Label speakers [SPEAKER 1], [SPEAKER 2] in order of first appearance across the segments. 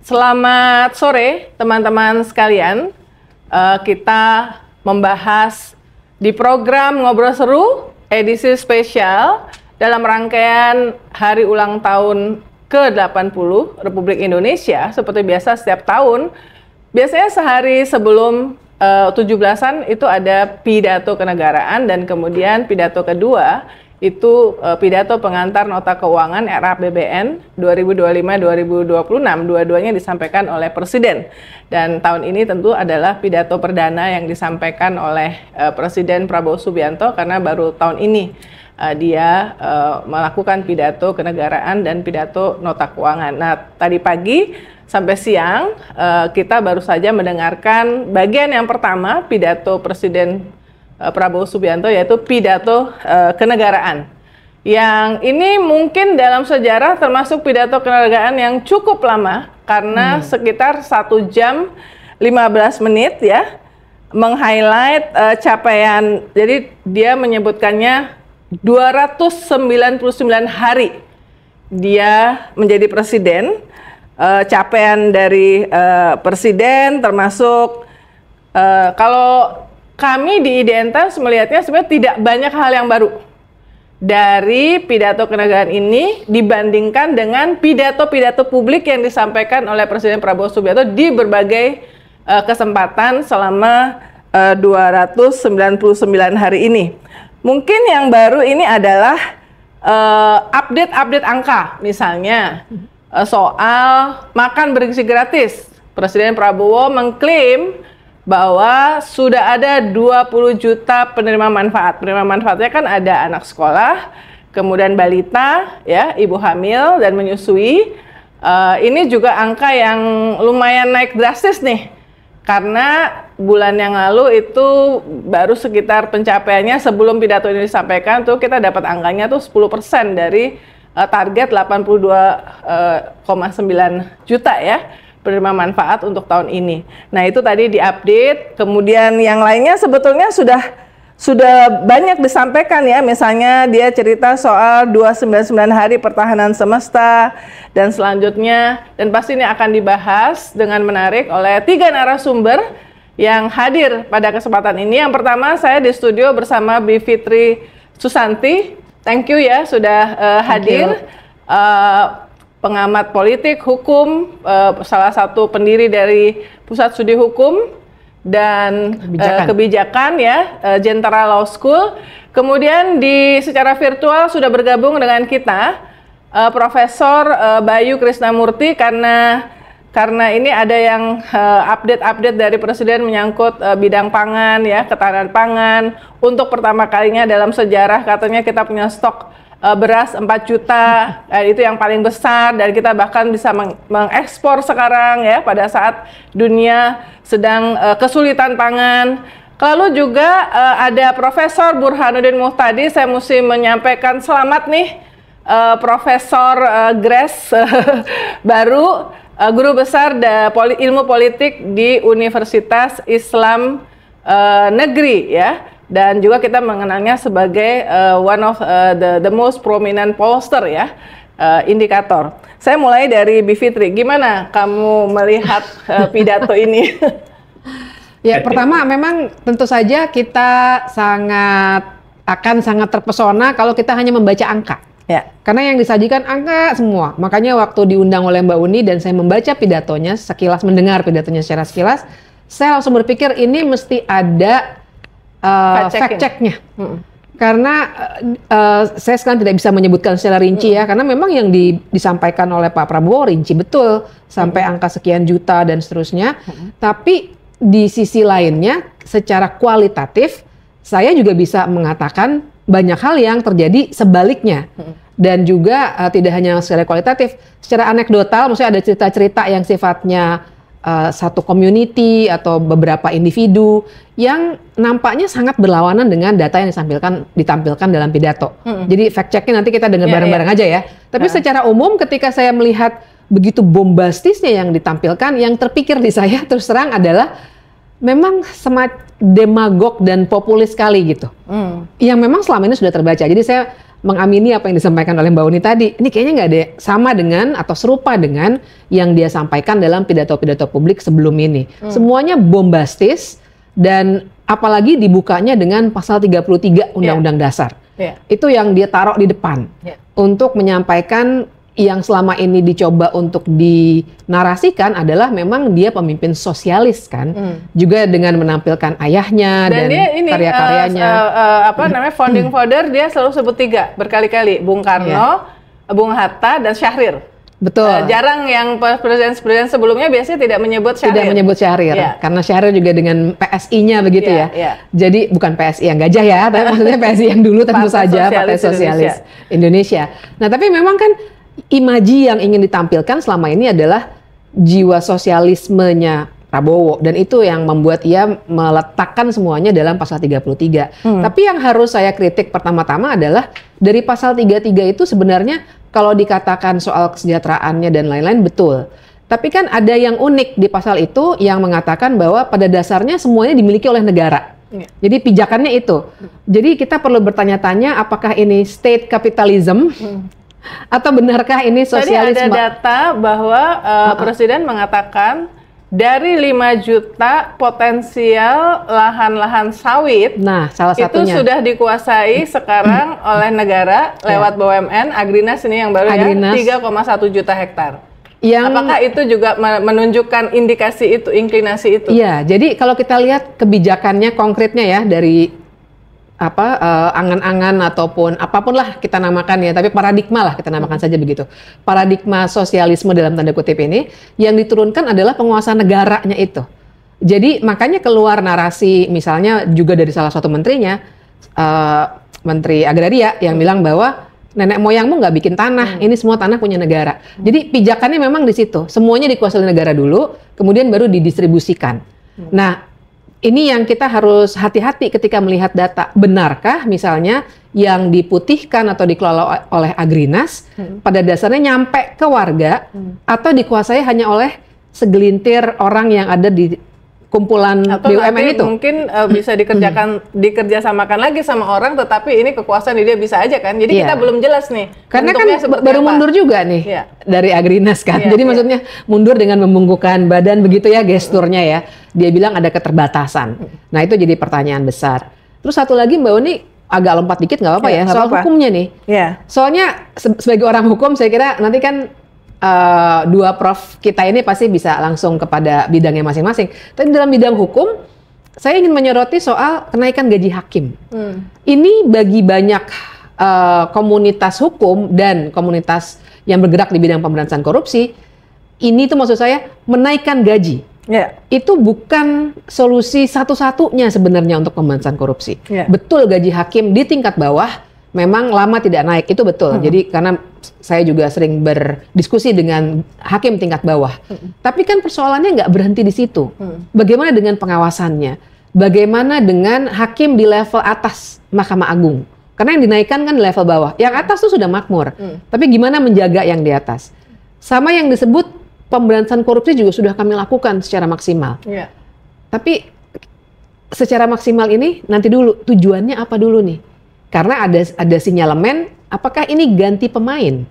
[SPEAKER 1] Selamat sore teman-teman sekalian. Kita membahas di program Ngobrol Seru edisi spesial dalam rangkaian Hari Ulang Tahun ke-80 Republik Indonesia. Seperti biasa setiap tahun, biasanya sehari sebelum 17-an itu ada pidato kenegaraan, dan kemudian pidato kedua itu pidato pengantar nota keuangan RAPBN 2025-2026, dua-duanya disampaikan oleh Presiden. Dan tahun ini tentu adalah pidato perdana yang disampaikan oleh Presiden Prabowo Subianto, karena baru tahun ini dia melakukan pidato kenegaraan dan pidato nota keuangan. Nah, tadi pagi sampai siang kita baru saja mendengarkan bagian yang pertama pidato Presiden Prabowo Subianto, yaitu pidato kenegaraan. Yang ini mungkin dalam sejarah termasuk pidato kenegaraan yang cukup lama, karena sekitar 1 jam 15 menit ya, meng-highlight capaian. Jadi dia menyebutkannya 299 hari dia menjadi presiden, capaian dari presiden termasuk kalau kami di Identitas melihatnya sebenarnya tidak banyak hal yang baru dari pidato kenegaraan ini dibandingkan dengan pidato-pidato publik yang disampaikan oleh Presiden Prabowo Subianto di berbagai kesempatan selama 299 hari ini. Mungkin yang baru ini adalah update angka, misalnya soal makan bergizi gratis. Presiden Prabowo mengklaim bahwa sudah ada 20 juta penerima manfaat. Penerima manfaatnya kan ada anak sekolah, kemudian balita, ya, ibu hamil dan menyusui. Ini juga angka yang lumayan naik drastis nih, karena bulan yang lalu itu baru sekitar pencapaiannya sebelum pidato ini disampaikan tuh kita dapat angkanya tuh 10% dari target 82,9 juta ya penerima manfaat untuk tahun ini. Nah, itu tadi diupdate. Kemudian yang lainnya sebetulnya sudah banyak disampaikan ya. Misalnya dia cerita soal 299 hari pertahanan semesta dan selanjutnya, dan pasti ini akan dibahas dengan menarik oleh 3 narasumber yang hadir pada kesempatan ini. Yang pertama, saya di studio bersama Bivitri Susanti. Thank you ya sudah hadir. Pengamat politik, hukum, salah satu pendiri dari Pusat Studi Hukum dan Kebijakan ya, Jentera Law School. Kemudian secara virtual sudah bergabung dengan kita Profesor Bayu Krisnamurti, karena ini ada yang update dari Presiden menyangkut bidang pangan ya, ketahanan pangan. Untuk pertama kalinya dalam sejarah katanya kita punya stok beras 4 juta, itu yang paling besar, dan kita bahkan bisa mengekspor sekarang ya pada saat dunia sedang kesulitan pangan. Lalu juga ada Profesor Burhanuddin Muhtadi. Saya mesti menyampaikan selamat nih Profesor Grace baru guru besar ilmu politik di Universitas Islam Negeri ya. Dan juga kita mengenalnya sebagai one of the most prominent pollster ya, indikator. Saya mulai dari Bivitri, gimana kamu melihat pidato ini?
[SPEAKER 2] Ya, pertama memang tentu saja kita akan sangat terpesona kalau kita hanya membaca angka. Ya. Karena yang disajikan angka semua. Makanya waktu diundang oleh Mbak Uni dan saya membaca pidatonya sekilas, mendengar pidatonya secara sekilas, saya langsung berpikir ini mesti ada fact checknya, karena saya sekarang tidak bisa menyebutkan secara rinci ya, karena memang yang disampaikan oleh Pak Prabowo rinci betul sampai angka sekian juta dan seterusnya. Tapi di sisi lainnya, secara kualitatif, saya juga bisa mengatakan banyak hal yang terjadi sebaliknya, dan juga tidak hanya secara kualitatif, secara anekdotal, maksudnya ada cerita-cerita yang sifatnya satu community atau beberapa individu yang nampaknya sangat berlawanan dengan data yang ditampilkan dalam pidato. Jadi fact checknya nanti kita dengar bareng-bareng aja ya. Tapi secara umum ketika saya melihat begitu bombastisnya yang ditampilkan, yang terpikir di saya terus terang adalah memang semacam demagog dan populis sekali gitu. Yang memang selama ini sudah terbaca. Jadi saya mengamini apa yang disampaikan oleh Mbak Uni tadi. Ini kayaknya nggak ada sama dengan atau serupa dengan yang dia sampaikan dalam pidato-pidato publik sebelum ini. Semuanya bombastis dan apalagi dibukanya dengan pasal 33 Undang-Undang Dasar. Itu yang dia taruh di depan untuk menyampaikan yang selama ini dicoba untuk dinarasikan adalah memang dia pemimpin sosialis kan, juga dengan menampilkan ayahnya dan karya-karyanya.
[SPEAKER 1] Founding father dia selalu sebut 3 berkali-kali, Bung Karno, Bung Hatta dan Syahrir.
[SPEAKER 2] Betul.
[SPEAKER 1] Jarang yang presiden-presiden sebelumnya biasanya tidak menyebut Syahrir.
[SPEAKER 2] Tidak menyebut Syahrir, karena Syahrir juga dengan PSI-nya begitu Jadi bukan PSI yang gajah ya, tapi maksudnya PSI yang dulu tentu saja Partai Sosialis Indonesia. Nah tapi memang kan imaji yang ingin ditampilkan selama ini adalah jiwa sosialismenya Prabowo, dan itu yang membuat ia meletakkan semuanya dalam pasal 33. Tapi yang harus saya kritik pertama-tama adalah dari pasal 33 itu sebenarnya kalau dikatakan soal kesejahteraannya dan lain-lain betul. Tapi kan ada yang unik di pasal itu yang mengatakan bahwa pada dasarnya semuanya dimiliki oleh negara. Jadi pijakannya itu. Jadi kita perlu bertanya-tanya apakah ini state capitalism atau benarkah ini sosialisme?
[SPEAKER 1] Tadi ada data bahwa Presiden mengatakan dari 5 juta potensial lahan-lahan sawit,
[SPEAKER 2] salah satunya
[SPEAKER 1] itu sudah dikuasai sekarang oleh negara lewat BUMN, Agrinas ini yang baru Agrinas, 3,1 juta hektar. Apakah itu juga menunjukkan indikasi itu, inklinasi itu?
[SPEAKER 2] Iya, jadi kalau kita lihat kebijakannya konkretnya ya dari angan-angan ataupun apapun lah kita namakan ya, tapi paradigma lah kita namakan saja begitu. Paradigma sosialisme dalam tanda kutip ini yang diturunkan adalah penguasa negaranya itu. Jadi makanya keluar narasi misalnya juga dari salah satu menterinya, Menteri Agraria yang bilang bahwa nenek moyangmu nggak bikin tanah, ini semua tanah punya negara. Jadi pijakannya memang di situ, semuanya dikuasai negara dulu, kemudian baru didistribusikan. Nah, ini yang kita harus hati-hati ketika melihat data. Benarkah misalnya yang diputihkan atau dikelola oleh Agrinas pada dasarnya nyampe ke warga atau dikuasai hanya oleh segelintir orang yang ada di kumpulan
[SPEAKER 1] atau
[SPEAKER 2] BUMN itu?
[SPEAKER 1] Mungkin bisa dikerjasamakan lagi sama orang, tetapi ini kekuasaan dia bisa aja kan. Jadi kita belum jelas nih.
[SPEAKER 2] Karena kan baru mundur juga nih dari Agrinas kan. Jadi maksudnya mundur dengan membungkukkan badan begitu ya gesturnya ya. Dia bilang ada keterbatasan. Nah itu jadi pertanyaan besar. Terus satu lagi Mbak Uni agak lompat dikit nggak apa-apa ya soal hukumnya nih. Soalnya sebagai orang hukum saya kira nanti kan dua prof kita ini pasti bisa langsung kepada bidangnya masing-masing. Tapi dalam bidang hukum, saya ingin menyoroti soal kenaikan gaji hakim. Ini bagi banyak komunitas hukum dan komunitas yang bergerak di bidang pemberantasan korupsi, ini tuh maksud saya menaikkan gaji. Itu bukan solusi satu-satunya sebenarnya untuk pemberantasan korupsi. Betul gaji hakim di tingkat bawah memang lama tidak naik, itu betul. Jadi karena saya juga sering berdiskusi dengan hakim tingkat bawah. Tapi kan persoalannya nggak berhenti di situ. Bagaimana dengan pengawasannya? Bagaimana dengan hakim di level atas Mahkamah Agung? Karena yang dinaikkan kan di level bawah. Yang atas tuh sudah makmur. Tapi gimana menjaga yang di atas? Sama yang disebut pemberantasan korupsi juga sudah kami lakukan secara maksimal. Tapi secara maksimal ini nanti dulu tujuannya apa dulu nih? Karena ada sinyalemen, apakah ini ganti pemain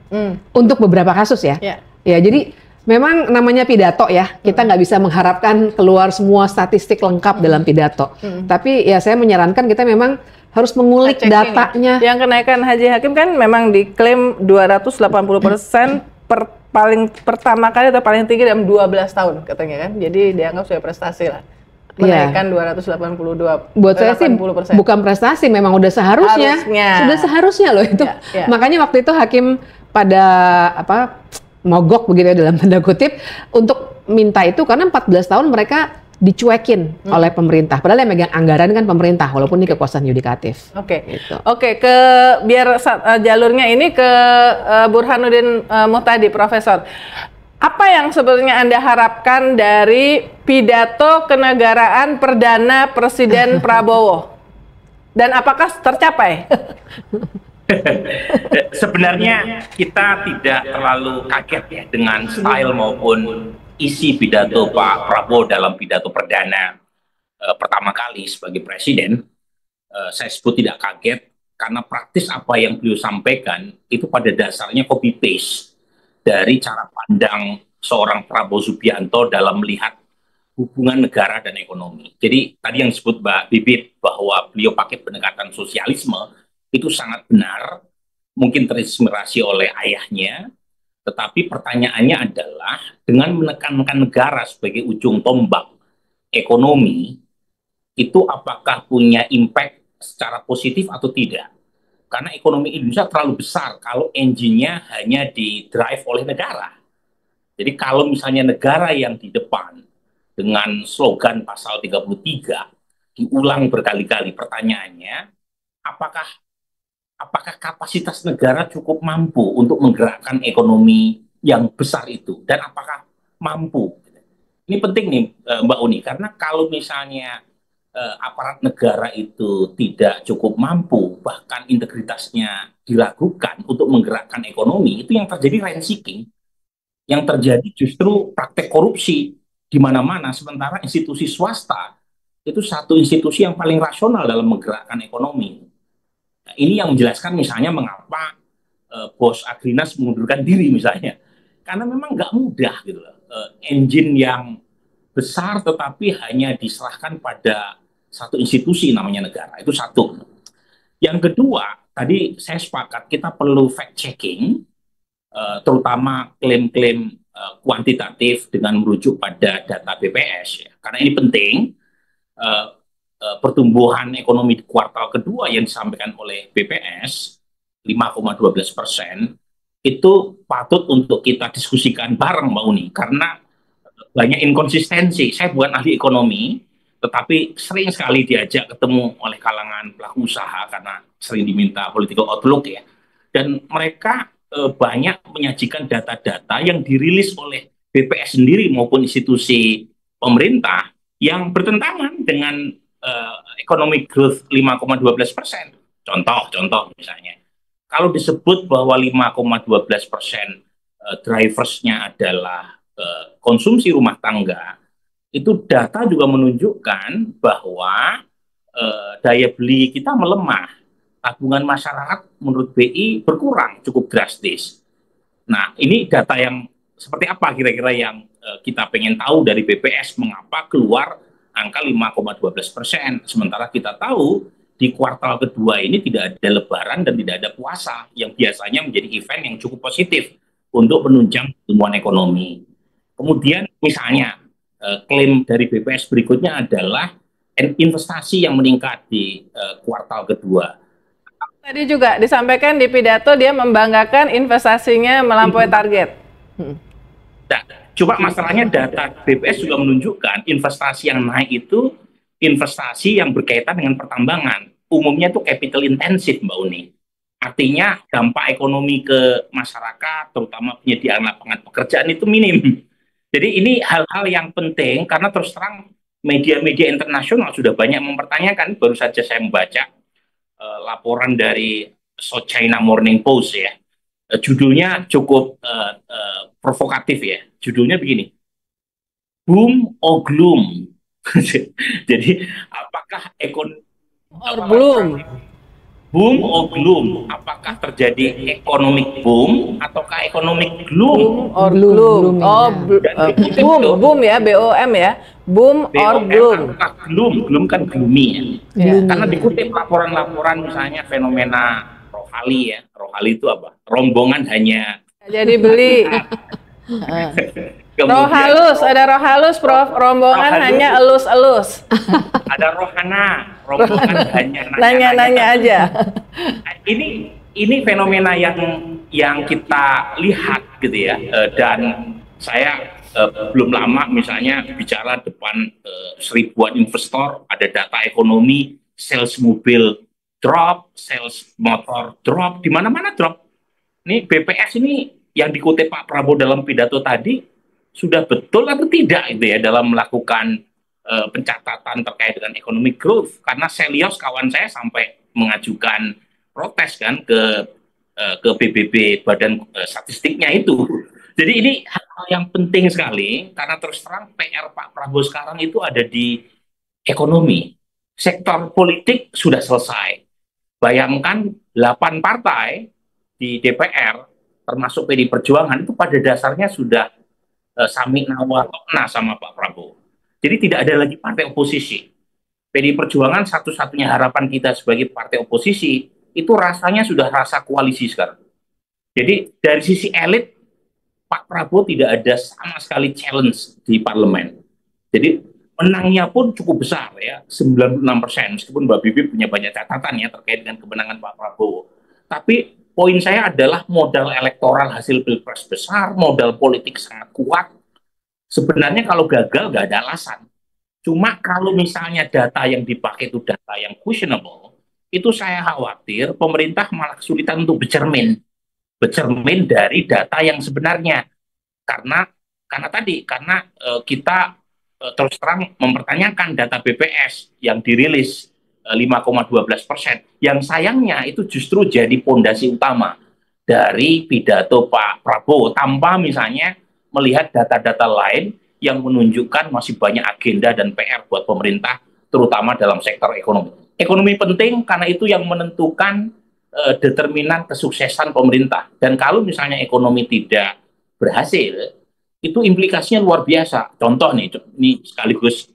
[SPEAKER 2] untuk beberapa kasus ya? Ya, jadi memang namanya pidato ya, kita nggak bisa mengharapkan keluar semua statistik lengkap dalam pidato. Tapi ya saya menyarankan kita memang harus mengulik datanya.
[SPEAKER 1] Yang kenaikan haji hakim kan memang diklaim 280% paling pertama kali atau paling tinggi dalam 12 tahun katanya kan. Jadi dianggap sebagai prestasi lah. Menaikkan 282.
[SPEAKER 2] Buat saya sih bukan prestasi, memang udah seharusnya. Sudah seharusnya loh itu. Makanya waktu itu hakim pada mogok begitu ya dalam tanda kutip untuk minta itu karena 14 tahun mereka dicuekin oleh pemerintah. Padahal yang megang anggaran kan pemerintah walaupun ini kekuasaan yudikatif.
[SPEAKER 1] Gitu. Biar jalurnya ini ke Burhanuddin Muhtadi, Profesor. Apa yang sebenarnya Anda harapkan dari pidato kenegaraan perdana Presiden Prabowo? Dan apakah tercapai?
[SPEAKER 3] Sebenarnya kita tidak terlalu kaget ya dengan style maupun isi pidato Pak Prabowo dalam pidato perdana pertama kali sebagai presiden. Saya sebut tidak kaget karena praktis apa yang beliau sampaikan itu pada dasarnya copy paste dari cara pandang seorang Prabowo Subianto dalam melihat hubungan negara dan ekonomi. Jadi tadi yang disebut Mbak Bibip bahwa beliau pakai pendekatan sosialisme itu sangat benar, mungkin terinspirasi oleh ayahnya, tetapi pertanyaannya adalah dengan menekankan negara sebagai ujung tombak ekonomi, itu apakah punya impact secara positif atau tidak? Karena ekonomi Indonesia terlalu besar kalau engine-nya hanya di-drive oleh negara. Jadi kalau misalnya negara yang di depan dengan slogan pasal 33 diulang berkali-kali, pertanyaannya apakah kapasitas negara cukup mampu untuk menggerakkan ekonomi yang besar itu, dan apakah mampu? Ini penting nih Mbak Uni, karena kalau misalnya aparat negara itu tidak cukup mampu, bahkan integritasnya diragukan untuk menggerakkan ekonomi, itu yang terjadi rent seeking, yang terjadi justru praktek korupsi di mana-mana, sementara institusi swasta itu satu institusi yang paling rasional dalam menggerakkan ekonomi. Nah, ini yang menjelaskan misalnya mengapa bos Agrinas mengundurkan diri misalnya, karena memang nggak mudah gitu loh. Engine yang besar tetapi hanya diserahkan pada satu institusi namanya negara, itu satu. Yang kedua, tadi saya sepakat kita perlu fact checking, terutama klaim-klaim kuantitatif dengan merujuk pada data BPS ya. Karena ini penting, pertumbuhan ekonomi di kuartal kedua yang disampaikan oleh BPS 5,12% itu patut untuk kita diskusikan bareng Mbak Uni, karena banyak inkonsistensi. Saya bukan ahli ekonomi, tetapi sering sekali diajak ketemu oleh kalangan pelaku usaha karena sering diminta political outlook ya. Dan mereka banyak menyajikan data-data yang dirilis oleh BPS sendiri maupun institusi pemerintah yang bertentangan dengan economic growth 5,12%. Contoh misalnya, kalau disebut bahwa 5,12% driversnya adalah konsumsi rumah tangga, itu data juga menunjukkan bahwa daya beli kita melemah. Tabungan masyarakat menurut BI berkurang cukup drastis. Nah, ini data yang seperti apa kira-kira yang kita pengen tahu dari BPS, mengapa keluar angka 5,12%, sementara kita tahu di kuartal kedua ini tidak ada lebaran dan tidak ada puasa, yang biasanya menjadi event yang cukup positif untuk menunjang pertumbuhan ekonomi. Kemudian misalnya klaim dari BPS berikutnya adalah investasi yang meningkat di kuartal kedua.
[SPEAKER 1] Tadi juga disampaikan di pidato dia membanggakan investasinya melampaui target.
[SPEAKER 3] Nah, coba masalahnya data BPS juga menunjukkan investasi yang naik itu investasi yang berkaitan dengan pertambangan. Umumnya itu capital intensif Mbak Uni. Artinya dampak ekonomi ke masyarakat, terutama penyediaan lapangan pekerjaan itu minim. Jadi ini hal-hal yang penting karena terus terang media-media internasional sudah banyak mempertanyakan. Baru saja saya membaca laporan dari South China Morning Post ya. Judulnya cukup provokatif ya. Judulnya begini, Boom or Gloom. Jadi apakah ekonomi boom or gloom? Apakah terjadi economic boom ataukah economic gloom?
[SPEAKER 1] Boom or gloom. Oh, boom ya, BOM ya. Boom or gloom.
[SPEAKER 3] Apakah gloom? Gloom kan gloomy ya. Karena dikutip laporan-laporan misalnya fenomena rohali ya. Rohali itu apa? Rombongan hanya
[SPEAKER 1] jadi beli. Roh halus, ada roh halus, Prof. Rombongan hanya elus-elus.
[SPEAKER 3] Ada rohana, rombongan hanya
[SPEAKER 1] nanya-nanya aja.
[SPEAKER 3] Ini fenomena yang kita lihat gitu ya. Dan saya belum lama misalnya bicara depan seribuan investor, ada data ekonomi, sales mobil drop, sales motor drop, di mana-mana drop. Ini BPS ini yang dikutip Pak Prabowo dalam pidato tadi sudah betul atau tidak itu ya dalam melakukan pencatatan terkait dengan economic growth, karena Selios kawan saya sampai mengajukan protes kan ke PBB Badan Statistiknya itu. Jadi ini hal yang penting sekali karena terus terang PR Pak Prabowo sekarang itu ada di ekonomi. Sektor politik sudah selesai. bayangkan 8 partai di DPR, termasuk PD Perjuangan, itu pada dasarnya sudah samikna wa ta'na sama Pak Prabowo. Jadi tidak ada lagi partai oposisi. PD Perjuangan satu-satunya harapan kita sebagai partai oposisi, itu rasanya sudah rasa koalisi sekarang. Jadi dari sisi elit, Pak Prabowo tidak ada sama sekali challenge di parlemen. Jadi menangnya pun cukup besar ya, 96%, meskipun Mbak Bibi punya banyak catatan ya terkait dengan kemenangan Pak Prabowo. Tapi poin saya adalah modal elektoral hasil pilpres besar, modal politik sangat kuat. Sebenarnya kalau gagal nggak ada alasan. Cuma kalau misalnya data yang dipakai itu data yang questionable, itu saya khawatir pemerintah malah kesulitan untuk bercermin dari data yang sebenarnya. Karena kita terus terang mempertanyakan data BPS yang dirilis 5,12%. Yang sayangnya itu justru jadi pondasi utama dari pidato Pak Prabowo tanpa misalnya melihat data-data lain yang menunjukkan masih banyak agenda dan PR buat pemerintah, terutama dalam sektor ekonomi. Ekonomi penting karena itu yang menentukan determinan kesuksesan pemerintah. Dan kalau misalnya ekonomi tidak berhasil, itu implikasinya luar biasa. Contoh nih, ini sekaligus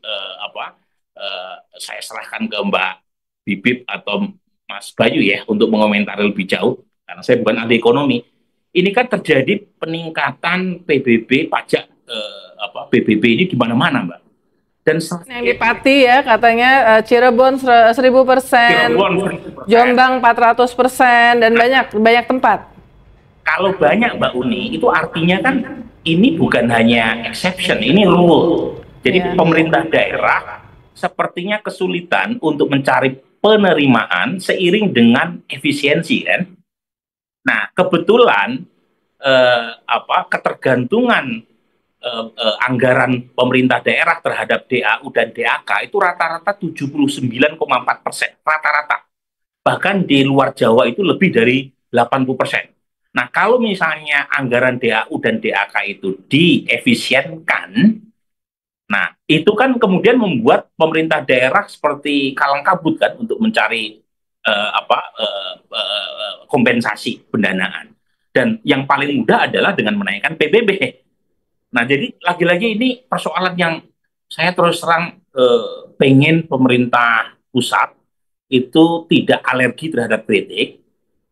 [SPEAKER 3] saya serahkan ke Mbak Bibip atau Mas Bayu ya untuk mengomentari lebih jauh, karena saya bukan ahli ekonomi. Ini kan terjadi peningkatan PBB pajak PBB ini di mana-mana, Mbak. Dan
[SPEAKER 1] yang di Pati ya katanya Cirebon 1000%, Jombang 400%, dan banyak tempat.
[SPEAKER 3] Kalau banyak Mbak Uni, itu artinya kan ini bukan hanya exception, ini rule. Jadi pemerintah daerah sepertinya kesulitan untuk mencari penerimaan seiring dengan efisiensi kan. Nah, kebetulan ketergantungan anggaran pemerintah daerah terhadap DAU dan DAK itu rata-rata 79,4%, rata-rata. Bahkan di luar Jawa itu lebih dari 80%. Nah, kalau misalnya anggaran DAU dan DAK itu diefisienkan, nah itu kan kemudian membuat pemerintah daerah seperti kalang kabut kan untuk mencari kompensasi pendanaan. Dan yang paling mudah adalah dengan menaikkan PBB. Nah, jadi lagi-lagi ini persoalan yang saya terus terang pengen pemerintah pusat itu tidak alergi terhadap kritik,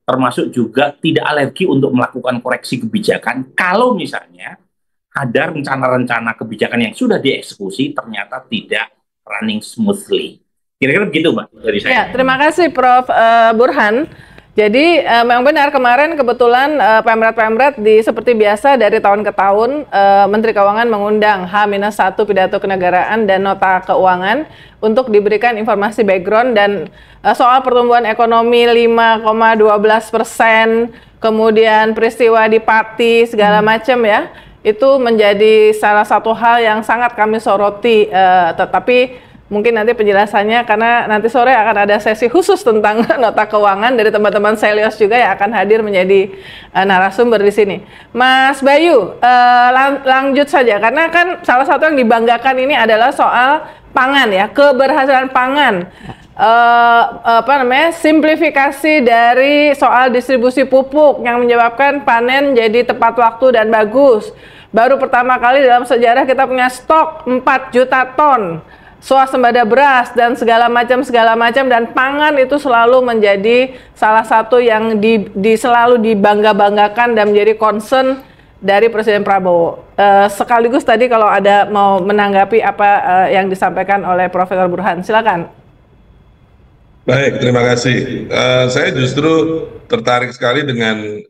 [SPEAKER 3] termasuk juga tidak alergi untuk melakukan koreksi kebijakan kalau misalnya ada rencana-rencana kebijakan yang sudah dieksekusi ternyata tidak running smoothly. Kira-kira begitu, Mbak, dari saya.
[SPEAKER 1] Ya, terima kasih Prof. Burhan. Jadi memang benar kemarin kebetulan Pemret seperti biasa dari tahun ke tahun Menteri Keuangan mengundang H-1 pidato kenegaraan dan nota keuangan untuk diberikan informasi background dan soal pertumbuhan ekonomi 5,12%, kemudian peristiwa di Pati segala macam ya, itu menjadi salah satu hal yang sangat kami soroti, tetapi mungkin nanti penjelasannya karena nanti sore akan ada sesi khusus tentang nota keuangan dari teman-teman Selios juga yang akan hadir menjadi narasumber di sini. Mas Bayu, lanjut saja karena kan salah satu yang dibanggakan ini adalah soal pangan ya, keberhasilan pangan. Simplifikasi dari soal distribusi pupuk yang menyebabkan panen jadi tepat waktu dan bagus. Baru pertama kali dalam sejarah kita punya stok 4 juta ton swasembada beras dan segala macam dan pangan itu selalu menjadi salah satu yang selalu dibangga-banggakan dan menjadi concern dari Presiden Prabowo. Sekaligus tadi kalau ada mau menanggapi apa yang disampaikan oleh Profesor Burhan, silakan.
[SPEAKER 4] Baik, terima kasih. Saya justru tertarik sekali dengan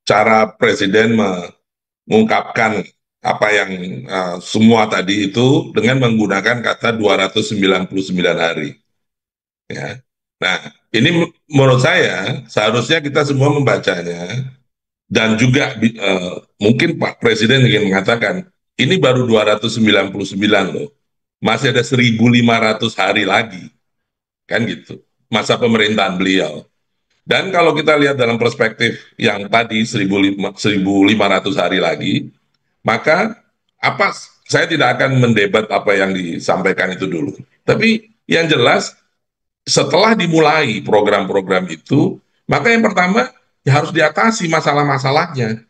[SPEAKER 4] cara Presiden mengungkapkan apa yang semua tadi itu dengan menggunakan kata 299 hari. Ya. Nah, ini menurut saya seharusnya kita semua membacanya dan juga mungkin Pak Presiden ingin mengatakan ini baru 299 loh. Masih ada 1.500 hari lagi. Kan gitu. Masa pemerintahan beliau. Dan kalau kita lihat dalam perspektif yang tadi 1.500 hari lagi, maka saya tidak akan mendebat apa yang disampaikan itu dulu. Tapi yang jelas setelah dimulai program-program itu, maka yang pertama ya harus diatasi masalah-masalahnya.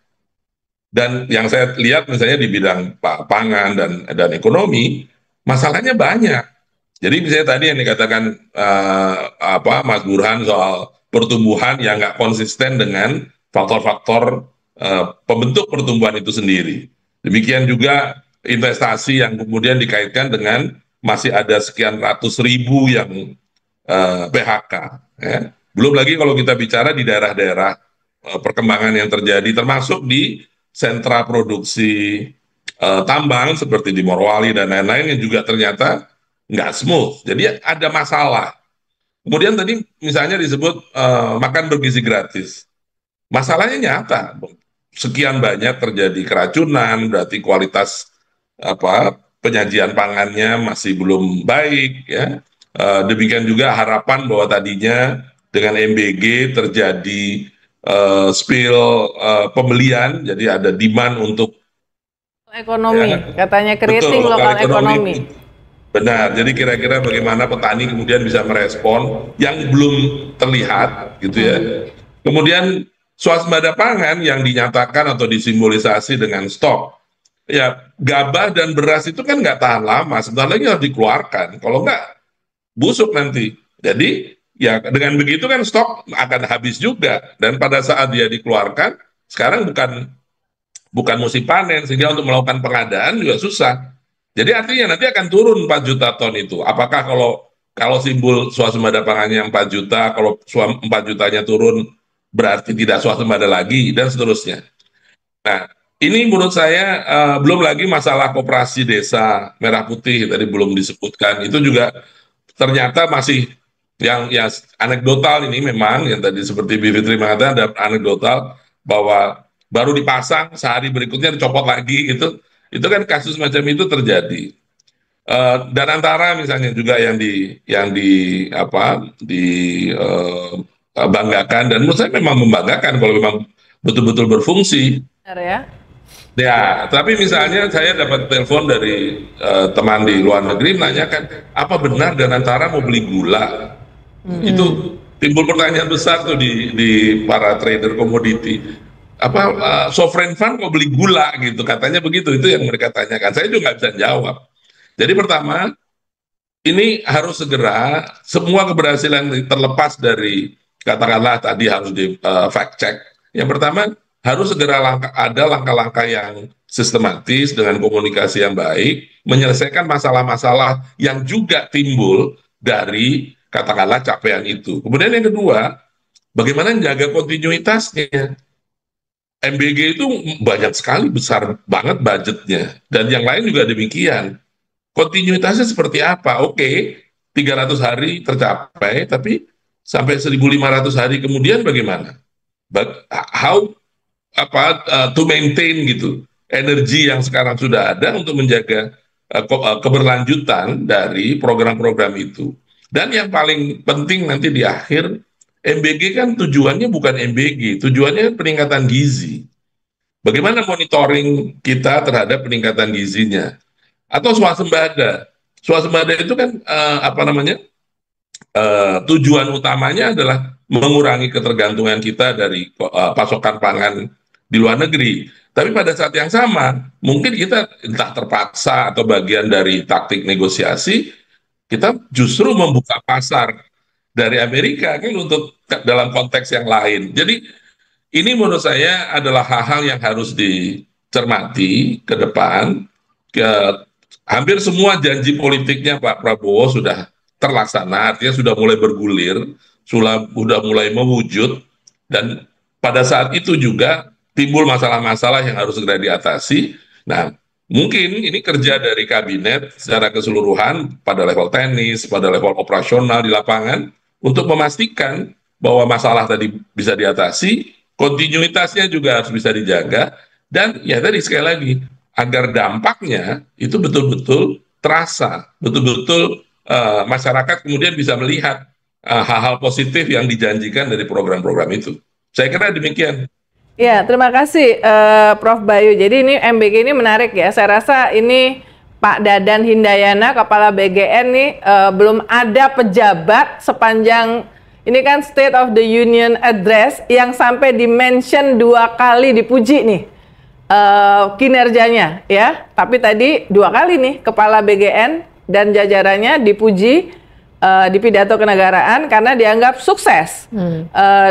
[SPEAKER 4] Dan yang saya lihat misalnya di bidang pangan dan ekonomi, masalahnya banyak. Jadi misalnya tadi yang dikatakan Mas Burhan soal pertumbuhan yang nggak konsisten dengan faktor-faktor pembentuk pertumbuhan itu sendiri. Demikian juga investasi yang kemudian dikaitkan dengan masih ada sekian ratus ribu yang PHK. Ya. Belum lagi kalau kita bicara di daerah-daerah perkembangan yang terjadi, termasuk di sentra produksi tambang seperti di Morowali dan lain-lain yang juga ternyata nggak smooth. Jadi ada masalah. Kemudian tadi misalnya disebut makan bergizi gratis. Masalahnya nyata. Sekian banyak terjadi keracunan, berarti kualitas penyajian pangannya masih belum baik, ya. Demikian juga harapan bahwa tadinya dengan MBG terjadi spill pembelian, jadi ada demand untuk
[SPEAKER 1] ekonomi,
[SPEAKER 4] ya,
[SPEAKER 1] katanya creating
[SPEAKER 4] betul,
[SPEAKER 1] lokal ekonomi.
[SPEAKER 4] Benar, jadi kira-kira bagaimana petani kemudian bisa merespon yang belum terlihat, gitu ya. Kemudian swasembada pangan yang dinyatakan atau disimbolisasi dengan stok. Ya, gabah dan beras itu kan nggak tahan lama, sebentar lagi harus dikeluarkan. Kalau nggak, busuk nanti. Jadi, ya dengan begitu kan stok akan habis juga. Dan pada saat dia dikeluarkan, sekarang bukan musim panen, sehingga untuk melakukan pengadaan juga susah. Jadi artinya nanti akan turun 4 juta ton itu. Apakah kalau simbol swasembada pangannya 4 juta, kalau 4 jutanya turun, berarti tidak swasembada lagi, dan seterusnya. Nah, ini menurut saya belum lagi masalah koperasi desa Merah Putih tadi belum disebutkan, itu juga ternyata masih yang anekdotal ini memang, yang tadi seperti Bu Fitri mengatakan ada anekdotal bahwa baru dipasang sehari berikutnya dicopot lagi gitu, itu kan kasus macam itu terjadi. Dan antara misalnya juga yang banggakan, dan menurut saya memang membanggakan kalau memang betul-betul berfungsi.
[SPEAKER 1] Benar ya?
[SPEAKER 4] Ya, tapi misalnya saya dapat telepon dari teman di luar negeri menanyakan, apa benar Danantara mau beli gula? Itu timbul pertanyaan besar tuh di para trader komoditi. Sovereign fund mau beli gula gitu, katanya begitu, itu yang mereka tanyakan. Saya juga nggak bisa jawab. Jadi pertama, ini harus segera, semua keberhasilan terlepas dari, katakanlah tadi harus di fact check. Yang pertama, harus segera ada langkah-langkah yang sistematis dengan komunikasi yang baik, menyelesaikan masalah-masalah yang juga timbul dari, katakanlah, capaian itu. Kemudian yang kedua, bagaimana menjaga kontinuitasnya. MBG itu banyak sekali, besar banget budgetnya, dan yang lain juga demikian. Kontinuitasnya seperti apa? Oke, 300 hari tercapai, tapi sampai 1.500 hari kemudian bagaimana? How to maintain gitu energi yang sekarang sudah ada untuk menjaga keberlanjutan dari program-program itu. Dan yang paling penting nanti di akhir, MBG kan tujuannya bukan MBG, tujuannya peningkatan gizi. Bagaimana monitoring kita terhadap peningkatan gizinya? Atau swasembada. Swasembada itu kan tujuan utamanya adalah mengurangi ketergantungan kita dari pasokan pangan di luar negeri. Tapi pada saat yang sama, mungkin kita entah terpaksa atau bagian dari taktik negosiasi, kita justru membuka pasar dari Amerika kan untuk dalam konteks yang lain. Jadi ini menurut saya adalah hal-hal yang harus dicermati ke depan. Hampir semua janji politiknya Pak Prabowo sudah terlaksana, artinya sudah mulai bergulir, sudah mulai mewujud, dan pada saat itu juga timbul masalah-masalah yang harus segera diatasi. Nah, mungkin ini kerja dari kabinet secara keseluruhan pada level teknis, pada level operasional di lapangan, untuk memastikan bahwa masalah tadi bisa diatasi, kontinuitasnya juga harus bisa dijaga, dan ya tadi sekali lagi, agar dampaknya itu betul-betul terasa, betul-betul masyarakat kemudian bisa melihat hal-hal positif yang dijanjikan dari program-program itu. Saya kira demikian.
[SPEAKER 1] Ya, terima kasih Prof. Bayu. Jadi ini MBG ini menarik ya. Saya rasa ini Pak Dadan Hindayana, Kepala BGN nih, belum ada pejabat sepanjang ini kan State of the Union Address yang sampai di-mention 2 kali dipuji nih kinerjanya ya. Tapi tadi 2 kali nih Kepala BGN dan jajarannya dipuji di pidato kenegaraan karena dianggap sukses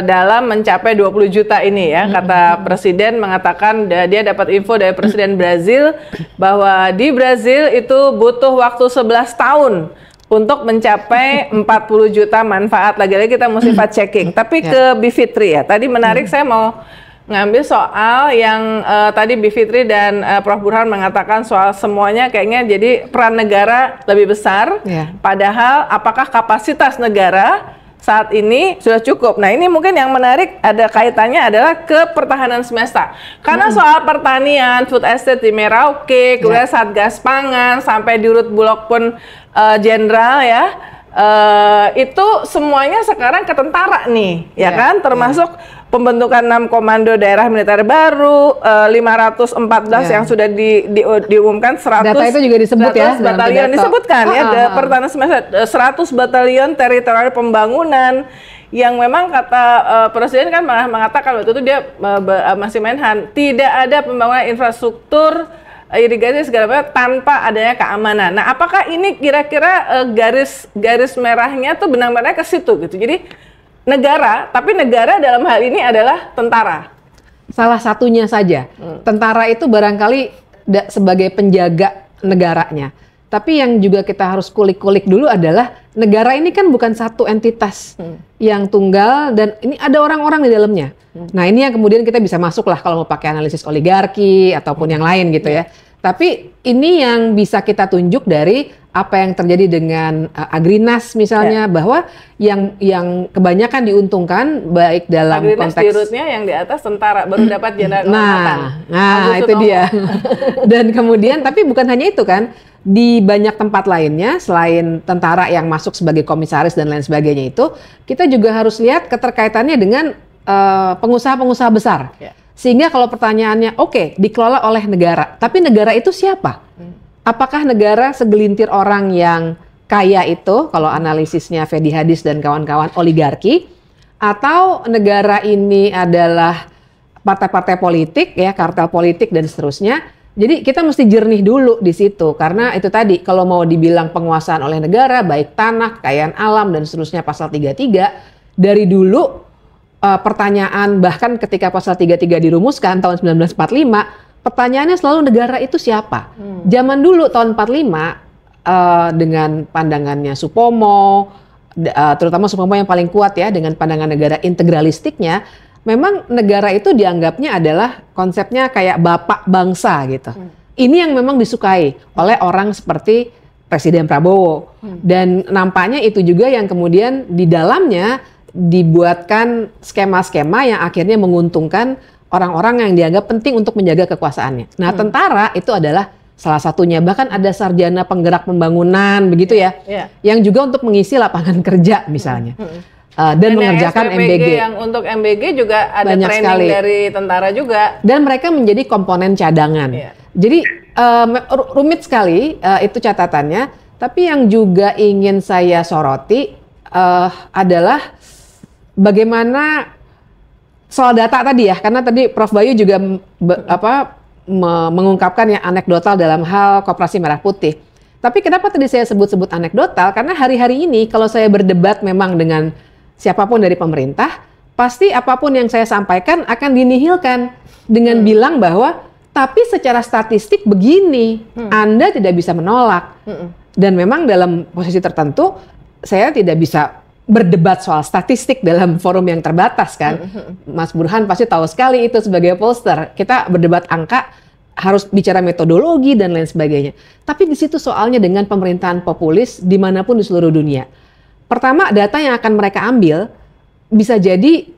[SPEAKER 1] dalam mencapai 20 juta ini ya. Kata Presiden mengatakan dia dapat info dari Presiden Brazil bahwa di Brazil itu butuh waktu 11 tahun untuk mencapai 40 juta manfaat. Lagi-lagi kita mesti fact checking. Tapi ke Bivitri ya, tadi menarik saya mau ngambil soal yang tadi Bivitri dan Prof. Burhan mengatakan soal semuanya kayaknya jadi peran negara lebih besar. Padahal apakah kapasitas negara saat ini sudah cukup? Nah ini mungkin yang menarik ada kaitannya adalah ke pertahanan semesta. Karena soal pertanian, food estate di Merauke, kemudian Satgas Pangan, sampai di Rut Bulog pun jenderal ya, itu semuanya sekarang ke tentara nih, ya kan? Termasuk pembentukan 6 komando daerah militer baru, 514 yang sudah diumumkan, 100
[SPEAKER 2] data itu juga disebut
[SPEAKER 1] 100
[SPEAKER 2] ya
[SPEAKER 1] batalion disebutkan ya, pertahanan semesta, 100 batalion teritorial pembangunan yang memang kata Presiden kan malah mengatakan waktu itu dia masih Menhan, tidak ada pembangunan infrastruktur irigasi segala macam tanpa adanya keamanan. Nah, apakah ini kira-kira garis merahnya tuh benar-benar ke situ gitu. Jadi negara, tapi negara dalam hal ini adalah tentara.
[SPEAKER 2] Salah satunya saja. Tentara itu barangkali sebagai penjaga negaranya. Tapi yang juga kita harus kulik-kulik dulu adalah negara ini kan bukan satu entitas yang tunggal dan ini ada orang-orang di dalamnya. Nah ini yang kemudian kita bisa masuk lah kalau mau pakai analisis oligarki ataupun yang lain gitu ya. Tapi ini yang bisa kita tunjuk dari apa yang terjadi dengan Agrinas misalnya, bahwa yang kebanyakan diuntungkan baik dalam
[SPEAKER 1] Agrinas
[SPEAKER 2] konteks
[SPEAKER 1] di rootnya yang di atas tentara baru dapat jenderal kehormatan.
[SPEAKER 2] Nah itu dia. Dan kemudian tapi bukan hanya itu kan, di banyak tempat lainnya selain tentara yang masuk sebagai komisaris dan lain sebagainya itu, kita juga harus lihat keterkaitannya dengan pengusaha-pengusaha besar. Sehingga kalau pertanyaannya, oke, dikelola oleh negara, tapi negara itu siapa? Apakah negara segelintir orang yang kaya itu, kalau analisisnya Fedi Hadis dan kawan-kawan oligarki, atau negara ini adalah partai-partai politik, ya, kartel politik dan seterusnya? Jadi kita mesti jernih dulu di situ, karena itu tadi kalau mau dibilang penguasaan oleh negara, baik tanah, kekayaan alam dan seterusnya pasal 33, dari dulu pertanyaan bahkan ketika pasal 33 dirumuskan tahun 1945, pertanyaannya selalu negara itu siapa? Zaman dulu tahun 45 dengan pandangannya Supomo, terutama Supomo yang paling kuat ya dengan pandangan negara integralistiknya, memang negara itu dianggapnya adalah konsepnya kayak bapak bangsa gitu. Ini yang memang disukai oleh orang seperti Presiden Prabowo. Dan nampaknya itu juga yang kemudian di dalamnya dibuatkan skema-skema yang akhirnya menguntungkan orang-orang yang dianggap penting untuk menjaga kekuasaannya. Nah, tentara itu adalah salah satunya. Bahkan ada sarjana penggerak pembangunan begitu ya, yang juga untuk mengisi lapangan kerja misalnya. Dan mengerjakan MBG.
[SPEAKER 1] Yang untuk MBG juga ada
[SPEAKER 2] banyak
[SPEAKER 1] training
[SPEAKER 2] sekali
[SPEAKER 1] dari tentara juga.
[SPEAKER 2] Dan mereka menjadi komponen cadangan. Jadi rumit sekali itu catatannya. Tapi yang juga ingin saya soroti adalah bagaimana soal data tadi ya, karena tadi Prof. Bayu juga mengungkapkan yang anekdotal dalam hal Koperasi Merah Putih. Tapi kenapa tadi saya sebut-sebut anekdotal? Karena hari-hari ini kalau saya berdebat memang dengan siapapun dari pemerintah, pasti apapun yang saya sampaikan akan dinihilkan dengan bilang bahwa tapi secara statistik begini, Anda tidak bisa menolak. Dan memang dalam posisi tertentu saya tidak bisa berdebat soal statistik dalam forum yang terbatas kan. Mas Burhan pasti tahu sekali itu sebagai pollster. Kita berdebat angka, harus bicara metodologi dan lain sebagainya. Tapi di situ soalnya dengan pemerintahan populis dimanapun di seluruh dunia. Pertama, data yang akan mereka ambil bisa jadi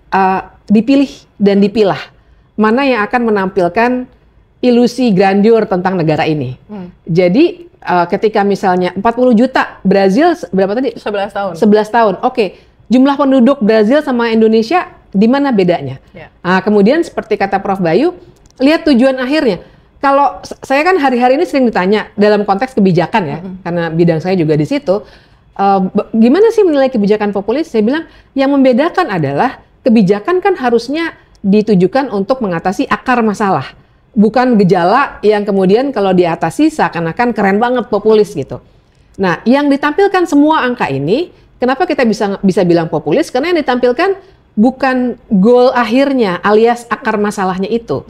[SPEAKER 2] dipilih dan dipilah. Mana yang akan menampilkan ilusi grandeur tentang negara ini. Jadi ketika misalnya 40 juta, Brazil berapa tadi?
[SPEAKER 1] 11 tahun.
[SPEAKER 2] 11 tahun, oke. Jumlah penduduk Brazil sama Indonesia, di mana bedanya? Nah, kemudian seperti kata Prof. Bayu, lihat tujuan akhirnya. kalau saya kan hari-hari ini sering ditanya dalam konteks kebijakan ya, karena bidang saya juga di situ, gimana sih menilai kebijakan populis? Saya bilang yang membedakan adalah kebijakan kan harusnya ditujukan untuk mengatasi akar masalah, bukan gejala yang kemudian kalau diatasi seakan-akan keren banget populis gitu. Nah, yang ditampilkan semua angka ini, kenapa kita bisa bilang populis? Karena yang ditampilkan bukan goal akhirnya alias akar masalahnya itu.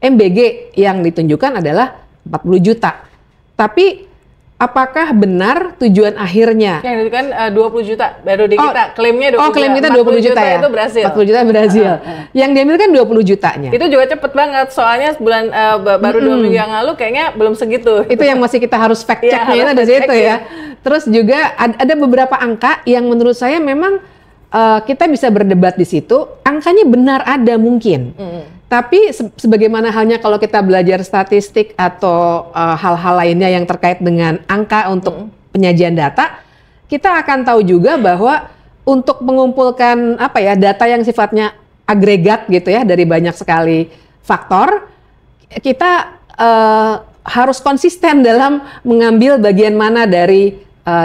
[SPEAKER 2] MBG yang ditunjukkan adalah 40 juta. Tapi apakah benar tujuan akhirnya?
[SPEAKER 1] Yang itu kan 20 juta baru di kita, klaimnya 20 juta.
[SPEAKER 2] Klaim kita 20 juta ya?
[SPEAKER 1] Itu berhasil.
[SPEAKER 2] 40 juta berhasil. Yang diambil kan 20 jutanya.
[SPEAKER 1] Itu juga cepet banget, soalnya sebulan baru 2 minggu yang lalu kayaknya belum segitu.
[SPEAKER 2] Itu yang masih kita harus fact checknya itu dari situ ya. Terus juga ada beberapa angka yang menurut saya memang kita bisa berdebat di situ. Angkanya benar ada mungkin. Tapi sebagaimana halnya kalau kita belajar statistik atau hal-hal lainnya yang terkait dengan angka untuk penyajian data, kita akan tahu juga bahwa untuk mengumpulkan data yang sifatnya agregat gitu ya dari banyak sekali faktor, kita harus konsisten dalam mengambil bagian mana dari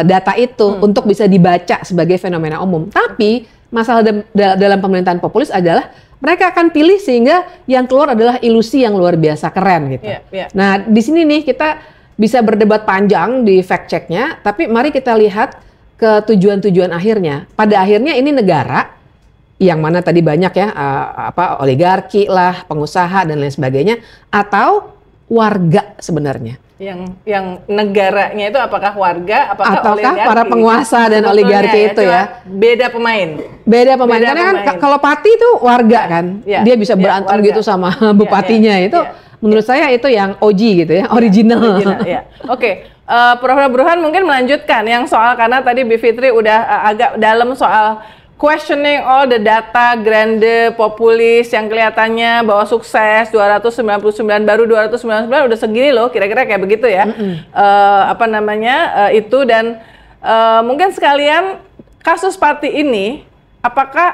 [SPEAKER 2] data itu untuk bisa dibaca sebagai fenomena umum. Tapi masalah dalam pemerintahan populis adalah mereka akan pilih sehingga yang keluar adalah ilusi yang luar biasa keren gitu. Nah, di sini nih kita bisa berdebat panjang di fact checknya, tapi mari kita lihat ke tujuan-tujuan akhirnya. Pada akhirnya ini negara yang mana tadi banyak ya oligarki lah, pengusaha dan lain sebagainya, atau warga sebenarnya.
[SPEAKER 1] Yang negaranya itu apakah warga, apakah oligarki?
[SPEAKER 2] Para penguasa dan oligarki itu ya.
[SPEAKER 1] Beda pemain.
[SPEAKER 2] Karena kan kalau Pati itu warga kan, dia bisa berantem warga gitu sama bupatinya itu. Menurut saya itu yang OG gitu ya, original.
[SPEAKER 1] Oke, Prof. Burhan mungkin melanjutkan yang soal, karena tadi B. Fitri udah agak dalam soal questioning all the data grande populis yang kelihatannya bahwa sukses 299 baru 299 udah segini loh, kira-kira kayak begitu ya. Itu dan mungkin sekalian kasus Pati ini, apakah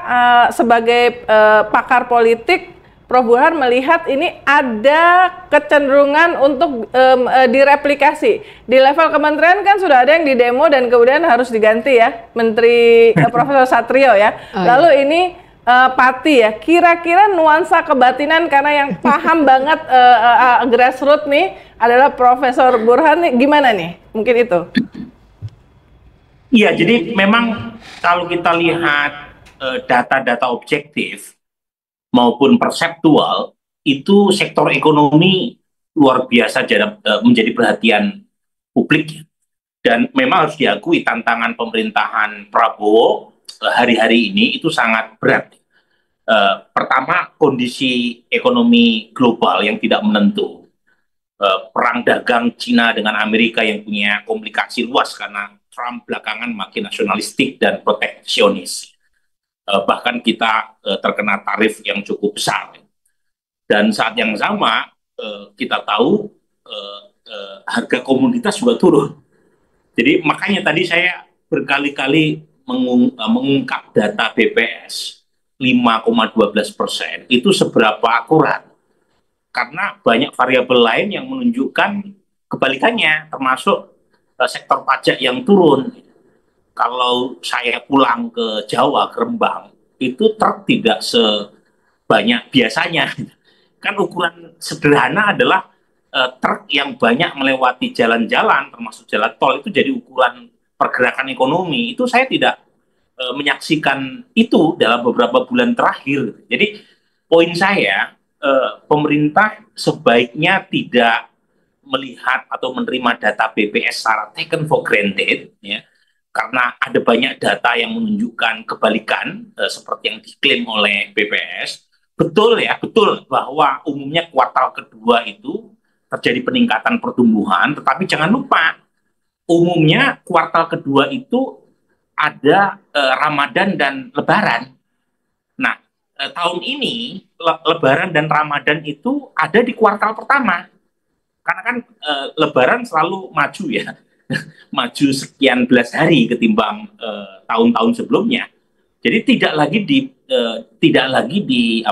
[SPEAKER 1] sebagai pakar politik Prof. Burhan melihat ini ada kecenderungan untuk direplikasi. Di level kementerian kan sudah ada yang didemo dan kemudian harus diganti ya, Menteri Profesor Satrio ya. Lalu ini Pati ya, kira-kira nuansa kebatinan karena yang paham banget grassroots nih adalah Profesor Burhan nih, gimana nih? Mungkin itu.
[SPEAKER 3] Iya, jadi memang kalau kita lihat data-data objektif maupun perseptual, itu sektor ekonomi luar biasa menjadi perhatian publik. Dan memang harus diakui tantangan pemerintahan Prabowo hari-hari ini itu sangat berat. Pertama, kondisi ekonomi global yang tidak menentu. Perang dagang Cina dengan Amerika yang punya komplikasi luas karena Trump belakangan makin nasionalistik dan proteksionis. Bahkan kita terkena tarif yang cukup besar. Dan saat yang sama kita tahu harga komoditas juga turun. Jadi makanya tadi saya berkali-kali mengungkap data BPS 5,12% itu seberapa akurat. Karena banyak variabel lain yang menunjukkan kebalikannya, termasuk sektor pajak yang turun. Kalau saya pulang ke Jawa, ke Rembang, itu truk tidak sebanyak biasanya. Kan ukuran sederhana adalah truk yang banyak melewati jalan-jalan, termasuk jalan tol, itu jadi ukuran pergerakan ekonomi. Itu saya tidak menyaksikan itu dalam beberapa bulan terakhir. Jadi poin saya, pemerintah sebaiknya tidak melihat atau menerima data BPS secara taken for granted, ya. Karena ada banyak data yang menunjukkan kebalikan seperti yang diklaim oleh BPS. Betul ya, betul bahwa umumnya kuartal kedua itu terjadi peningkatan pertumbuhan, tetapi jangan lupa umumnya kuartal kedua itu ada Ramadan dan Lebaran. Nah, tahun ini Lebaran dan Ramadan itu ada di kuartal pertama. Karena kan Lebaran selalu maju ya. Maju sekian belas hari ketimbang tahun-tahun sebelumnya. Jadi tidak lagi di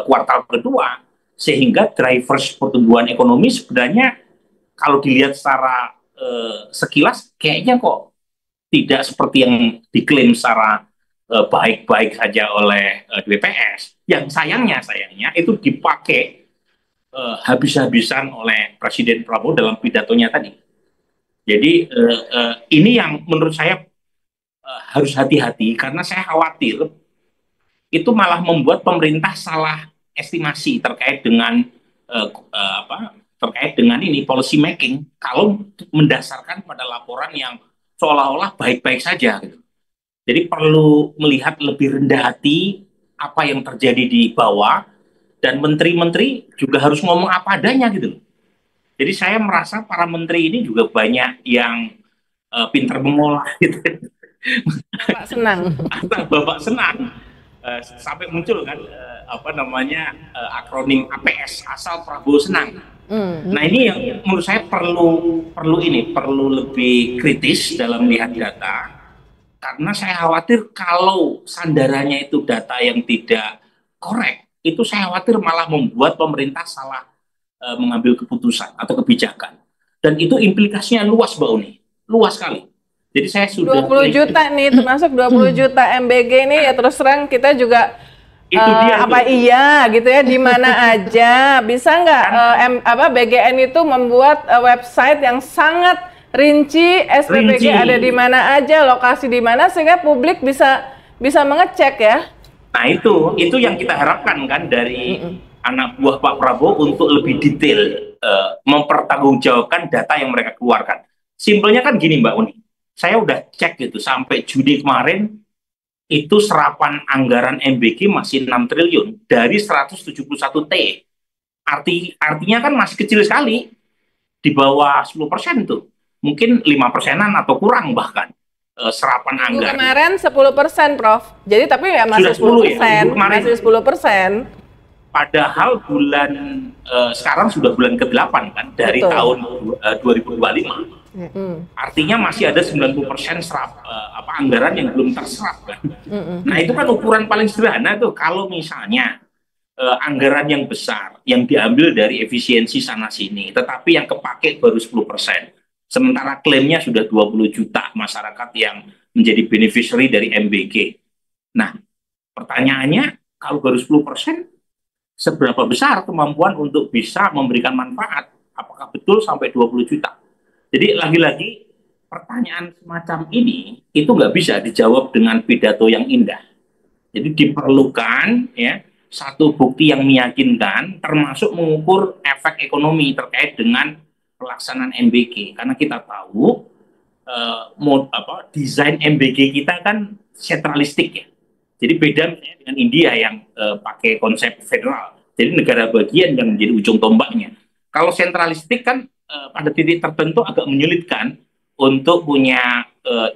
[SPEAKER 3] kuartal kedua, Sehingga drivers pertumbuhan ekonomi sebenarnya kalau dilihat secara sekilas kayaknya kok tidak seperti yang diklaim secara baik-baik saja oleh BPS. Yang sayangnya itu dipakai habis-habisan oleh Presiden Prabowo dalam pidatonya tadi. Jadi ini yang menurut saya harus hati-hati karena saya khawatir itu malah membuat pemerintah salah estimasi terkait dengan ini policy making kalau mendasarkan pada laporan yang seolah-olah baik-baik saja gitu. Jadi perlu melihat lebih rendah hati apa yang terjadi di bawah dan menteri-menteri juga harus ngomong apa adanya gitu. Jadi saya merasa para menteri ini juga banyak yang pintar mengolah gitu.
[SPEAKER 1] Bapak senang.
[SPEAKER 3] Bapak senang sampai muncul kan akronim APS, asal Prabowo senang. Nah ini yang menurut saya perlu lebih kritis dalam melihat data karena saya khawatir kalau sandarannya itu data yang tidak korek itu saya khawatir malah membuat pemerintah salah mengambil keputusan atau kebijakan dan itu implikasinya luas Mbak Uni, luas sekali. Jadi saya sudah
[SPEAKER 1] 20 juta nih, termasuk 20 juta MBG ini ya terus terang kita juga
[SPEAKER 3] itu dia
[SPEAKER 1] iya gitu ya di mana aja bisa nggak BGN itu membuat website yang sangat rinci SPBG ada di mana aja, lokasi di mana sehingga publik bisa mengecek ya.
[SPEAKER 3] Nah itu yang kita harapkan kan dari anak buah Pak Prabowo untuk lebih detail mempertanggungjawabkan data yang mereka keluarkan. Simpelnya kan gini Mbak Uni. Saya udah cek gitu sampai Juni kemarin itu serapan anggaran MBG masih 6 triliun dari 171 T. Artinya kan masih kecil sekali, di bawah 10% tuh. Mungkin 5%-an atau kurang bahkan serapan anggaran.
[SPEAKER 1] Kemarin 10% Prof. Jadi tapi ya masih 10%, ya? Masih 10%.
[SPEAKER 3] Padahal bulan sekarang sudah bulan ke-8 kan dari
[SPEAKER 1] Betul.
[SPEAKER 3] tahun 2025. Artinya masih ada 90% anggaran yang belum terserap kan. Nah itu kan ukuran paling sederhana tuh kalau misalnya anggaran yang besar yang diambil dari efisiensi sana sini tetapi yang kepake baru 10%. Sementara klaimnya sudah 20 juta masyarakat yang menjadi beneficiary dari MBG. Nah pertanyaannya kalau baru 10%, seberapa besar kemampuan untuk bisa memberikan manfaat? Apakah betul sampai 20 juta? Jadi lagi-lagi pertanyaan semacam ini itu nggak bisa dijawab dengan pidato yang indah. Jadi diperlukan ya satu bukti yang meyakinkan, termasuk mengukur efek ekonomi terkait dengan pelaksanaan MBG. Karena kita tahu desain MBG kita kan sentralistik ya. Jadi beda misalnya dengan India yang pakai konsep federal. Jadi negara bagian yang menjadi ujung tombaknya. Kalau sentralistik kan pada titik tertentu agak menyulitkan untuk punya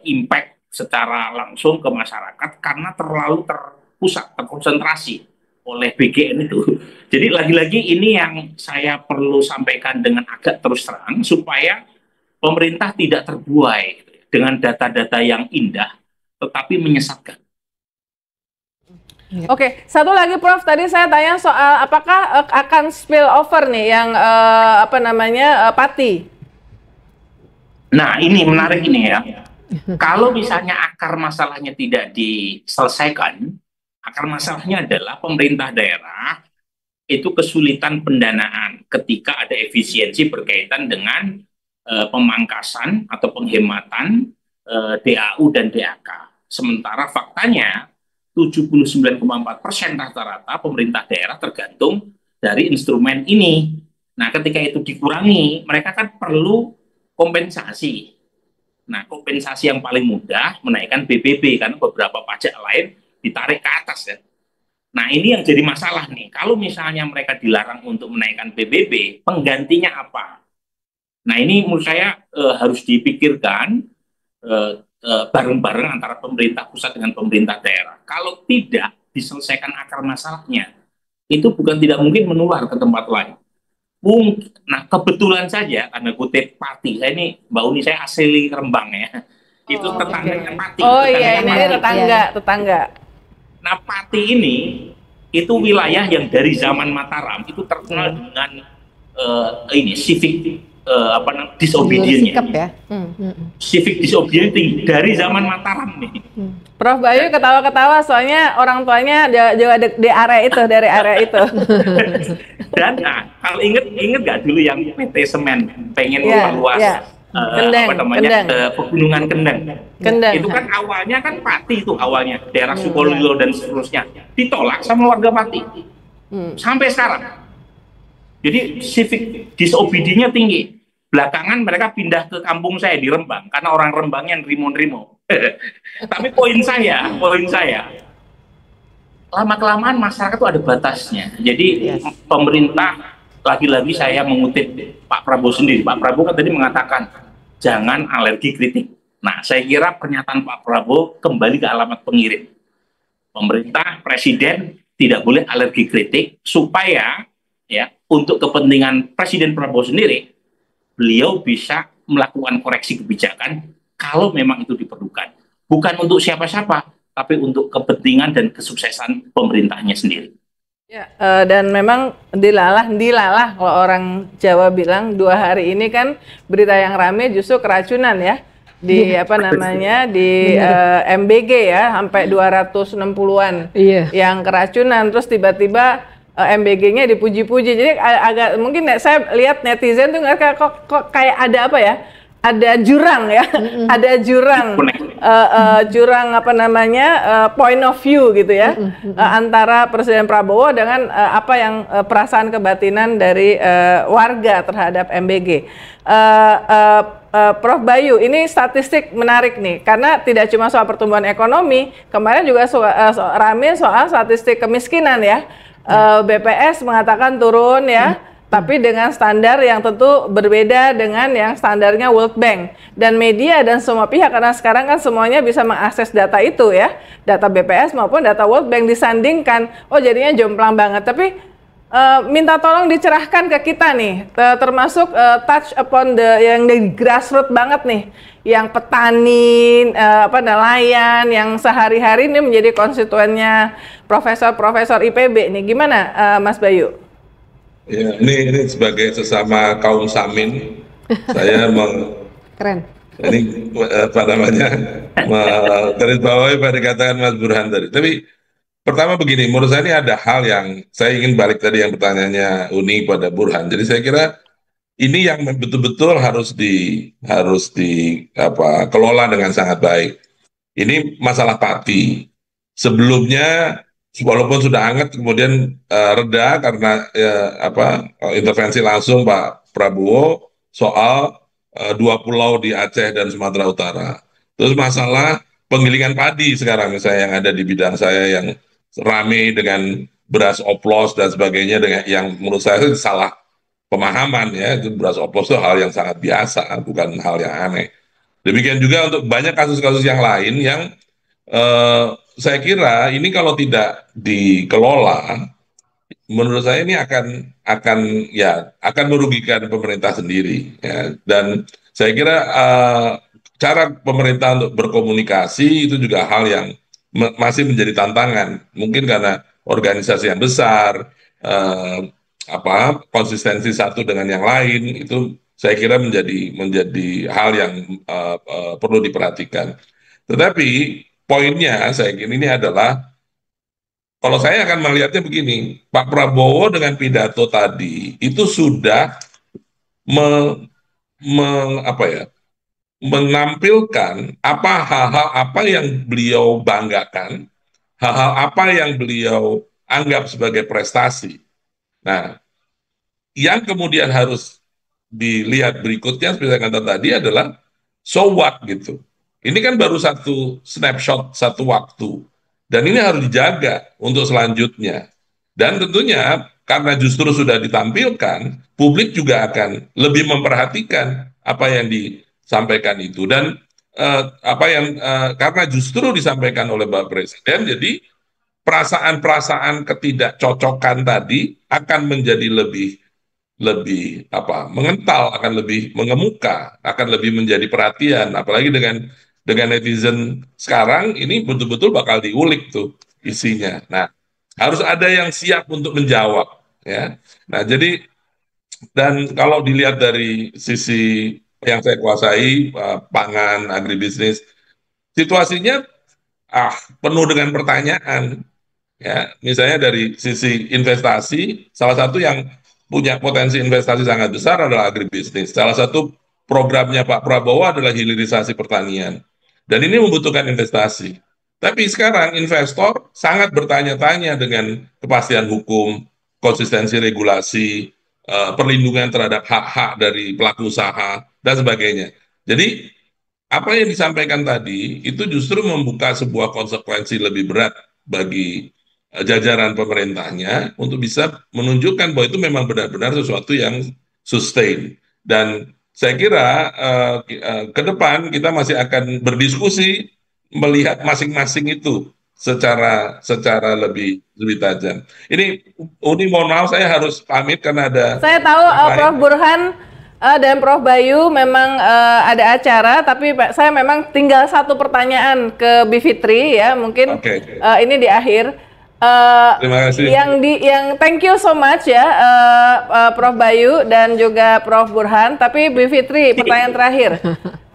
[SPEAKER 3] impact secara langsung ke masyarakat karena terlalu terpusat, terkonsentrasi oleh BGN itu. Jadi lagi-lagi ini yang saya perlu sampaikan dengan agak terus terang supaya pemerintah tidak terbuai dengan data-data yang indah tetapi menyesatkan.
[SPEAKER 1] Oke, satu lagi Prof, tadi saya tanya soal apakah akan spill over nih yang Pati.
[SPEAKER 3] Nah, ini menarik ini ya. Kalau misalnya akar masalahnya tidak diselesaikan, akar masalahnya adalah pemerintah daerah itu kesulitan pendanaan ketika ada efisiensi berkaitan dengan pemangkasan atau penghematan DAU dan DAK. Sementara faktanya 79,4% rata-rata pemerintah daerah tergantung dari instrumen ini. Nah, ketika itu dikurangi, mereka kan perlu kompensasi. Nah, kompensasi yang paling mudah menaikkan BBB karena beberapa pajak lain ditarik ke atas ya. Nah, ini yang jadi masalah nih. Kalau misalnya mereka dilarang untuk menaikkan BBB, penggantinya apa? Nah, ini menurut saya harus dipikirkan bareng-bareng antara pemerintah pusat dengan pemerintah daerah. Kalau tidak diselesaikan akar masalahnya, itu bukan tidak mungkin menular ke tempat lain. Nah, kebetulan saja, karena kutip Pati, saya ini, Mbak Uni, saya asli Rembang ya, itu tetangganya Pati.
[SPEAKER 1] Oh iya, ini tetangga.
[SPEAKER 3] Nah, Pati ini itu wilayah yang dari zaman Mataram itu terkenal dengan ini civic disobedience-nya.
[SPEAKER 2] Sikap ya.
[SPEAKER 3] Civic disobedience tinggi dari zaman Mataram nih.
[SPEAKER 1] Prof Bayu ketawa-ketawa soalnya orang tuanya juga di area itu, dari area itu.
[SPEAKER 3] Dan kalau inget nggak dulu yang PT Semen pengen
[SPEAKER 1] Yeah,
[SPEAKER 3] memperluas
[SPEAKER 1] yeah. Kendeng.
[SPEAKER 3] pegunungan Kendeng.
[SPEAKER 1] Kendeng.
[SPEAKER 3] Itu kan awalnya kan Pati itu awalnya daerah Sukolilo dan seterusnya ditolak sama warga Pati sampai sekarang. Jadi civic disobedience-nya tinggi. Belakangan mereka pindah ke kampung saya di Rembang karena orang Rembangnya nerimo. Tapi poin saya lama-kelamaan masyarakat itu ada batasnya. Jadi pemerintah, lagi-lagi saya mengutip Pak Prabowo sendiri. Pak Prabowo kan tadi mengatakan jangan alergi kritik. Nah, saya kira pernyataan Pak Prabowo kembali ke alamat pengirim. Pemerintah, presiden tidak boleh alergi kritik supaya ya untuk kepentingan Presiden Prabowo sendiri, beliau bisa melakukan koreksi kebijakan kalau memang itu diperlukan. Bukan untuk siapa-siapa, tapi untuk kepentingan dan kesuksesan pemerintahnya sendiri.
[SPEAKER 1] Ya, dan memang dilalah kalau orang Jawa bilang 2 hari ini kan berita yang rame justru keracunan ya di di MBG ya sampai 260-an yang keracunan, terus tiba-tiba MBG-nya dipuji-puji. Jadi agak mungkin saya lihat netizen tuh kok kayak ada apa ya? Ada jurang ya, ada jurang, point of view gitu ya, antara Presiden Prabowo dengan apa yang perasaan kebatinan dari warga terhadap MBG. Prof Bayu, ini statistik menarik nih, karena tidak cuma soal pertumbuhan ekonomi, kemarin juga rame soal statistik kemiskinan ya. BPS mengatakan turun ya. Tapi dengan standar yang tentu berbeda dengan yang standarnya World Bank. Dan media dan semua pihak, karena sekarang kan semuanya bisa mengakses data itu ya, data BPS maupun data World Bank disandingkan, oh jadinya jomplang banget. Tapi minta tolong dicerahkan ke kita nih, termasuk touch upon yang di grassroots banget nih, yang petani, nelayan, yang sehari-hari ini menjadi konstituennya profesor-profesor IPB nih. Gimana Mas Bayu?
[SPEAKER 4] Ya, ini sebagai sesama kaum Samin, saya
[SPEAKER 2] keren.
[SPEAKER 4] Ini garis bawahi pada dikatakan Mas Burhan tadi. Tapi pertama begini, menurut saya ini ada hal yang saya ingin balik tadi yang pertanyaannya Uni pada Burhan. Jadi saya kira ini yang betul-betul harus kelola dengan sangat baik. Ini masalah Pati. Sebelumnya walaupun sudah hangat kemudian reda karena intervensi langsung Pak Prabowo soal 2 pulau di Aceh dan Sumatera Utara. Terus masalah penggilingan padi sekarang misalnya yang ada di bidang saya yang rame dengan beras oplos dan sebagainya, dengan yang menurut saya itu salah pemahaman ya, itu beras oplos itu hal yang sangat biasa, bukan hal yang aneh. Demikian juga untuk banyak kasus-kasus yang lain yang saya kira ini kalau tidak dikelola, menurut saya ini akan merugikan pemerintah sendiri. Ya. Dan saya kira cara pemerintah untuk berkomunikasi itu juga hal yang masih menjadi tantangan. Mungkin karena organisasi yang besar, konsistensi satu dengan yang lain itu saya kira menjadi hal yang perlu diperhatikan. Tetapi poinnya saya kira ini adalah, kalau saya akan melihatnya begini, Pak Prabowo dengan pidato tadi itu sudah menampilkan hal-hal apa yang beliau banggakan, hal-hal apa yang beliau anggap sebagai prestasi. Nah, yang kemudian harus dilihat berikutnya seperti saya katakan tadi adalah so what gitu. Ini kan baru satu snapshot, satu waktu. Dan ini harus dijaga untuk selanjutnya. Dan tentunya karena justru sudah ditampilkan, publik juga akan lebih memperhatikan apa yang disampaikan itu. Dan karena justru disampaikan oleh Bapak Presiden, jadi perasaan-perasaan ketidakcocokan tadi akan menjadi lebih mengental, akan lebih mengemuka, akan lebih menjadi perhatian, apalagi dengan netizen sekarang ini betul-betul bakal diulik tuh isinya. Nah, Harus ada yang siap untuk menjawab, ya. Nah, jadi dan kalau dilihat dari sisi yang saya kuasai, pangan, agribisnis, situasinya penuh dengan pertanyaan. Ya, misalnya dari sisi investasi, salah satu yang punya potensi investasi sangat besar adalah agribisnis. Salah satu programnya Pak Prabowo adalah hilirisasi pertanian. Dan ini membutuhkan investasi. Tapi sekarang investor sangat bertanya-tanya dengan kepastian hukum, konsistensi regulasi, perlindungan terhadap hak-hak dari pelaku usaha, dan sebagainya. Jadi, apa yang disampaikan tadi itu justru membuka sebuah konsekuensi lebih berat bagi jajaran pemerintahnya untuk bisa menunjukkan bahwa itu memang benar-benar sesuatu yang sustain. Dan saya kira ke depan kita masih akan berdiskusi melihat masing-masing itu secara lebih tajam. Ini Uni, mohon maaf saya harus pamit karena ada.
[SPEAKER 1] Saya tahu Prof. Burhan dan Prof. Bayu memang ada acara, tapi saya memang tinggal satu pertanyaan ke Bivitri ya, mungkin ini di akhir.
[SPEAKER 4] Terima kasih.
[SPEAKER 1] Yang thank you so much ya Prof. Bayu dan juga Prof. Burhan. Tapi Bivitri, pertanyaan terakhir.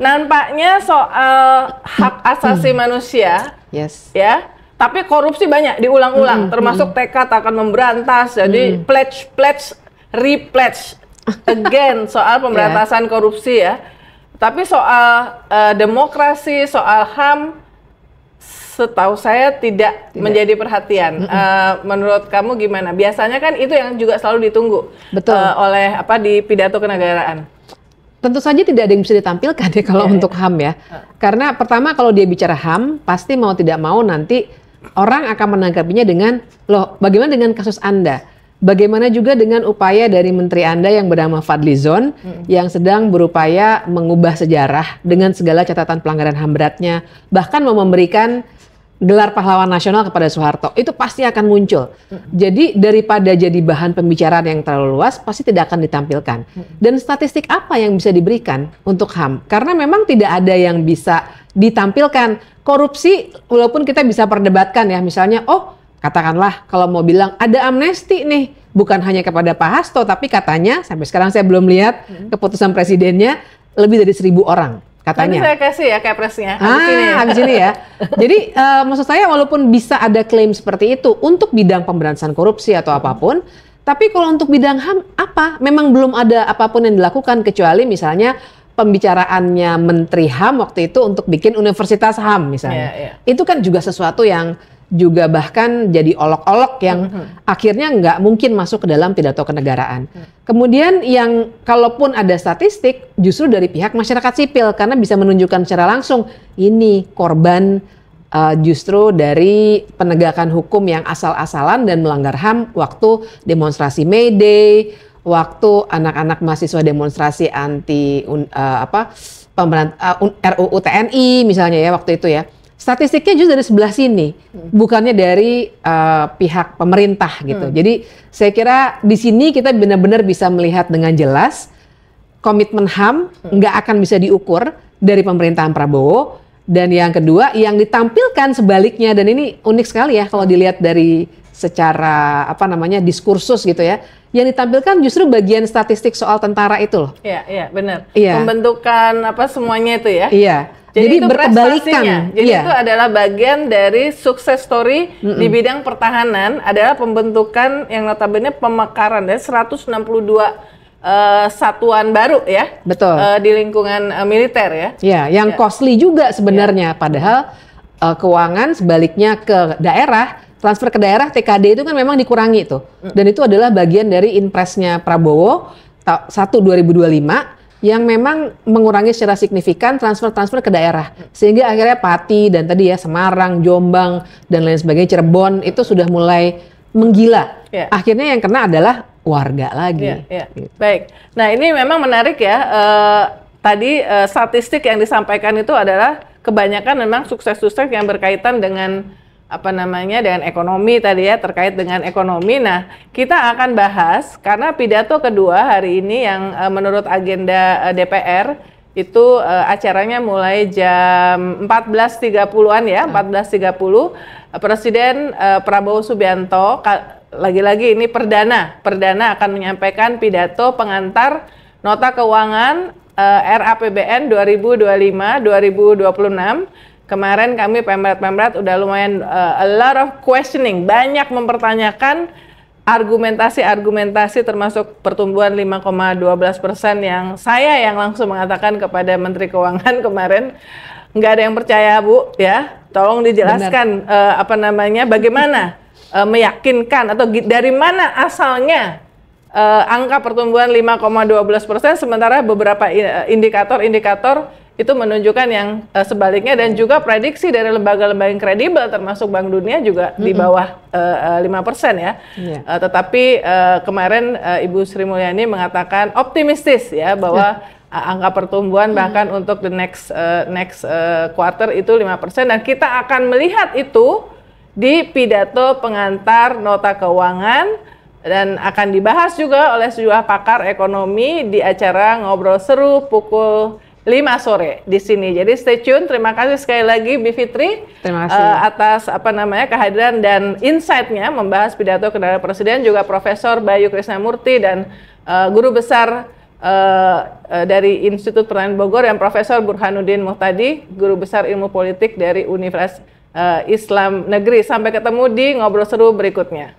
[SPEAKER 1] Nampaknya soal hak asasi manusia, ya. Tapi korupsi banyak diulang-ulang, termasuk tekad akan memberantas. Jadi pledge, repledge again soal pemberantasan korupsi ya. Tapi soal demokrasi, soal HAM, setahu saya tidak menjadi perhatian. Menurut kamu gimana? Biasanya kan itu yang juga selalu ditunggu oleh di pidato kenegaraan.
[SPEAKER 2] Tentu saja tidak ada yang bisa ditampilkan ya kalau untuk HAM ya. Karena pertama kalau dia bicara HAM, pasti mau tidak mau nanti orang akan menanggapinya dengan, loh bagaimana dengan kasus Anda? Bagaimana juga dengan upaya dari Menteri Anda yang bernama Fadlizon yang sedang berupaya mengubah sejarah dengan segala catatan pelanggaran HAM beratnya, bahkan mau memberikan gelar pahlawan nasional kepada Soeharto, itu pasti akan muncul. Jadi daripada jadi bahan pembicaraan yang terlalu luas, pasti tidak akan ditampilkan. Dan statistik apa yang bisa diberikan untuk HAM? Karena memang tidak ada yang bisa ditampilkan. Korupsi, walaupun kita bisa perdebatkan ya, misalnya, katakanlah kalau mau bilang ada amnesti nih, bukan hanya kepada Pak Hasto, tapi katanya sampai sekarang saya belum lihat keputusan presidennya lebih dari 1.000 orang. Katanya.
[SPEAKER 1] Nanti saya kasih ya Kepresnya.
[SPEAKER 2] Habis ini ya. Jadi maksud saya walaupun bisa ada klaim seperti itu untuk bidang pemberantasan korupsi atau apapun, tapi kalau untuk bidang HAM apa? Memang belum ada apapun yang dilakukan kecuali misalnya pembicaraannya Menteri HAM waktu itu untuk bikin Universitas HAM misalnya. Itu kan juga sesuatu yang juga bahkan jadi olok-olok yang akhirnya nggak mungkin masuk ke dalam pidato kenegaraan. Kemudian yang kalaupun ada statistik justru dari pihak masyarakat sipil karena bisa menunjukkan secara langsung ini korban justru dari penegakan hukum yang asal-asalan dan melanggar HAM waktu demonstrasi May Day, waktu anak-anak mahasiswa demonstrasi anti RUU TNI misalnya ya waktu itu ya. Statistiknya justru dari sebelah sini, bukannya dari pihak pemerintah gitu. Jadi saya kira di sini kita benar-benar bisa melihat dengan jelas komitmen HAM nggak akan bisa diukur dari pemerintahan Prabowo. Dan yang kedua, yang ditampilkan sebaliknya, dan ini unik sekali ya kalau dilihat dari secara diskursus gitu ya. Yang ditampilkan justru bagian statistik soal tentara itu loh.
[SPEAKER 1] Iya, benar. Pembentukan semuanya itu ya.
[SPEAKER 2] Iya. Jadi
[SPEAKER 1] itu
[SPEAKER 2] berkebalikan.
[SPEAKER 1] Jadi itu adalah bagian dari sukses story di bidang pertahanan adalah pembentukan yang notabene pemekaran dari 162 satuan baru ya.
[SPEAKER 2] Betul.
[SPEAKER 1] Di lingkungan militer ya.
[SPEAKER 2] Iya, yang costly juga sebenarnya. Padahal keuangan sebaliknya ke daerah, transfer ke daerah TKD itu kan memang dikurangi tuh. Dan itu adalah bagian dari impresnya Prabowo 2025 yang memang mengurangi secara signifikan transfer ke daerah. Sehingga akhirnya Pati dan tadi ya Semarang, Jombang, dan lain sebagainya, Cirebon itu sudah mulai menggila. Akhirnya yang kena adalah warga lagi.
[SPEAKER 1] Gitu. Baik, nah ini memang menarik ya. Tadi statistik yang disampaikan itu adalah kebanyakan memang sukses-sukses yang berkaitan dengan dengan ekonomi tadi ya, terkait dengan ekonomi. Nah, kita akan bahas karena pidato kedua hari ini yang menurut agenda DPR Itu acaranya mulai jam 14.30-an ya, 14.30. Presiden Prabowo Subianto, lagi-lagi ini perdana akan menyampaikan pidato pengantar nota keuangan RAPBN 2025-2026. Kemarin kami Pemret udah lumayan a lot of questioning, banyak mempertanyakan argumentasi termasuk pertumbuhan 5,12% yang saya yang langsung mengatakan kepada Menteri Keuangan kemarin, nggak ada yang percaya Bu ya, tolong dijelaskan bagaimana meyakinkan atau dari mana asalnya angka pertumbuhan 5,12% sementara beberapa indikator itu menunjukkan yang sebaliknya, dan juga prediksi dari lembaga-lembaga yang kredibel termasuk Bank Dunia juga di bawah 5% ya. Tetapi kemarin Ibu Sri Mulyani mengatakan optimistis ya bahwa angka pertumbuhan bahkan untuk the next quarter itu 5%, dan kita akan melihat itu di pidato pengantar nota keuangan dan akan dibahas juga oleh sejumlah pakar ekonomi di acara Ngobrol Seru pukul 5 sore di sini. Jadi stay tune. Terima kasih sekali lagi Bivitri atas kehadiran dan insight-nya membahas pidato kenegaraan Presiden, juga Profesor Bayu Krisnamurti dan guru besar dari Institut Pertanian Bogor yang Profesor Burhanuddin Muhtadi, guru besar ilmu politik dari Universitas Islam Negeri. Sampai ketemu di Ngobrol Seru berikutnya.